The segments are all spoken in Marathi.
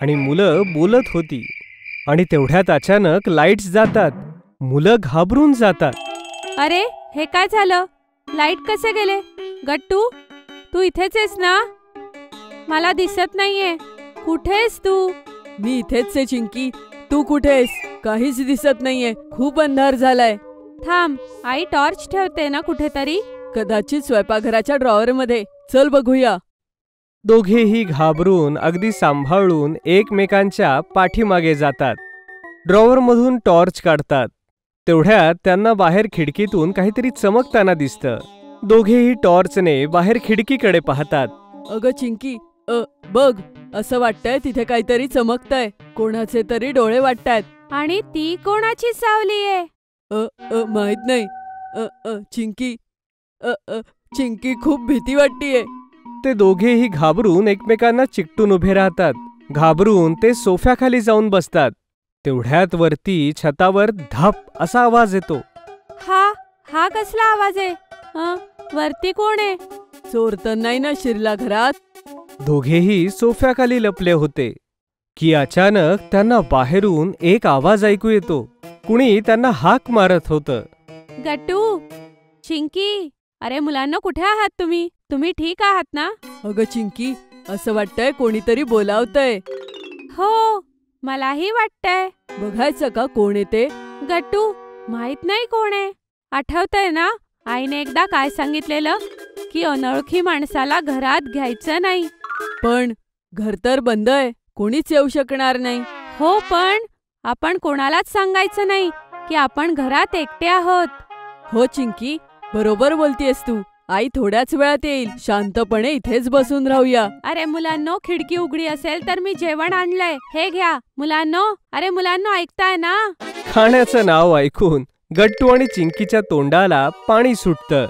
आणि मुलं बोलत होती. आणि तेवढ्यात अचानक लाईट्स जातात. मुलं घाबरून जातात. अरे हे काय झालं? लाईट कसे गेले? गट्टू, तू इथेच आहेस ना? मला दिसत नाहीये. कुठेस तू? मी इथेच आहे चिंकी. तू कुठेस? काहीच दिसत नाहीये. खूप अंधार झालाय. थांब, आई टॉर्च ठेवते ना कुठेतरी. कदाचित स्वयंपाकघराच्या ड्रॉवर मध्ये. चल बघूया. दोघेही घाबरून अगदी सांभाळून एकमेकांच्या पाठीमागे जातात. ड्रॉवरमधून टॉर्च काढतात. तेवढ्यात त्यांना बाहेर खिडकीतून काहीतरी चमकताना दिसतं. दोघेही टॉर्चने बाहेर खिडकीकडे पाहतात. अगं चिंकी, बघ, असं वाटतंय तिथे काहीतरी चमकतंय. कोणाचे तरी डोळे वाटतायत. आणि ती कोणाची सावली आहे? माहित नाही. चिंकी, चिंकी, खूप भीती वाटतीये. ते दोघेही घाबरून एकमेकांना चिकटून उभे राहतात. घाबरून ते सोफ्याखाली जाऊन बसतात. तेवढ्यात वरती छतावर धप असा आवाज येतो. हा कसला आवाज आहे? वरती कोण आहे? चोर तर नाही ना शिरला घरात? दोघेही सोफ्याखाली लपले होते की अचानक त्यांना बाहेरून एक आवाज ऐकू येतो. कुणी त्यांना हाक मारत होतं. गट्टू, चिंकी, अरे मुलांना कुठे आहात तुम्ही? तुम्ही ठीक आहात ना? अगं चिंकी, असं वाटतंय कोणीतरी बोलावतंय. हो, मलाही वाटतंय. बघायचं का कोण येते? गट्टू, माहित नाही कोण आहे. आठवतंय ना आईने एकदा काय सांगितलेलं की अनोळखी माणसाला घरात घ्यायचं नाही. पण घर तर बंद आहे. कोणीच येऊ शकणार नाही. हो, पण आपण कोणालाच सांगायचं नाही की आपण घरात एकटे आहोत. हो चिंकी, बरोबर बोलतेस तू. आई थोड्याच वेळात येईल. शांतपणे इथेच बसून राहूया. अरे मुलांनो, खिडकी उघडी असेल तर मी जेवण आणलंय, हे घ्या. मुलांनो, अरे मुलांनो, ऐकताय ना? खाण्याचं नाव ऐकून गट्टू आणि चिंकीच्या तोंडाला पाणी सुटतं.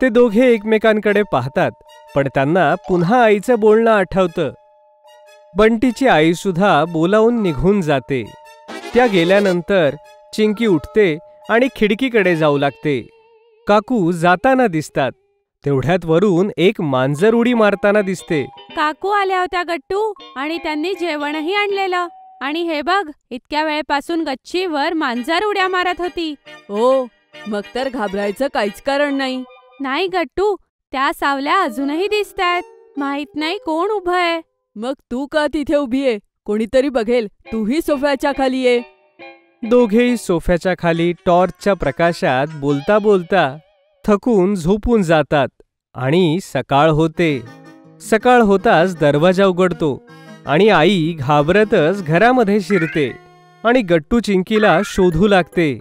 ते दोघे एकमेकांकडे पाहतात. पण त्यांना पुन्हा आईचं बोलणं आठवतं. बंटीची आई सुद्धा बोलावून निघून जाते. त्या गेल्यानंतर चिंकी उठते आणि खिडकीकडे जाऊ लागते. काकू जाताना दिसतात. तेवढ्यात वरून एक मांजर उडी मारताना दिसते. काकू आल्या होत्या गट्टू, आणि त्यांनी जेवणही आणलेलं. आणि हे बघ, इतक्या वेळेपासून गच्चीवर मांजर उड्या मारत होती. ओ, मग तर घाबरायचं काहीच कारण नाही. नाही गट्टू, त्या सावल्या अजूनही दिसतायत. माहित नाही कोण उभं आहे. मग तू का तिथे उभी आहे? कोणीतरी बघेल. तूही सोफ्याच्या खाली ये. दोघेही सोफ्याच्या खाली टॉर्चच्या प्रकाशात बोलता बोलता थकून झोपून जातात. आणि सकाळ होते. सकाळ होताच दरवाजा उघडतो आणि आई घाबरतच घरामध्ये शिरते आणि गट्टू चिंकीला शोधू लागते.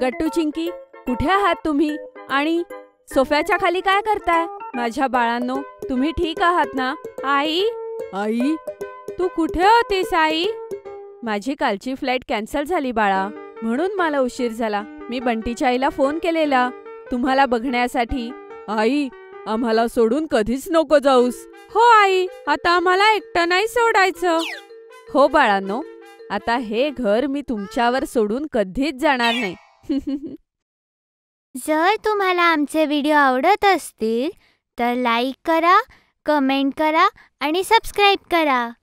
गट्टू, चिंकी, कुठे आहात तुम्ही? आणि सोफ्याच्या खाली काय करताय? माझ्या बाळांनो, तुम्ही ठीक आहात ना? आई, आई, तू कुठे होतीस आई? माझी कालची फ्लाईट कॅन्सल झाली बाळा, म्हणून मला उशीर झाला. मी बंटीच्या आईला फोन केलेला तुम्हाला बघण्यासाठी. आई, आम्हाला सोडून कधीच नको जाऊस. हो आई, आता आम्हाला एकटं नाही सोडायचं. हो बाळांनो, आता हे घर मी तुमच्यावर सोडून कधीच जाणार नाही. जर तुम्हाला आमचे व्हिडिओ आवडत असतील तर लाईक करा, कमेंट करा आणि सबस्क्राईब करा.